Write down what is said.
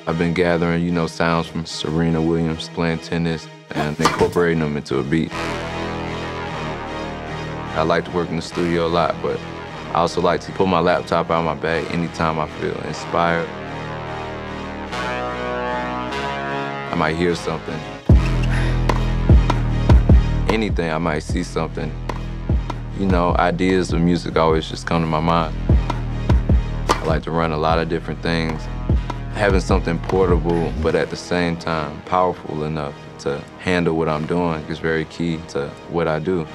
I've been gathering, sounds from Serena Williams, playing tennis, and incorporating them into a beat. I like to work in the studio a lot, but I also like to pull my laptop out of my bag anytime I feel inspired. I might hear something. Anything, I might see something. Ideas of music always just come to my mind. I like to run a lot of different things. Having something portable, but at the same time powerful enough to handle what I'm doing is very key to what I do.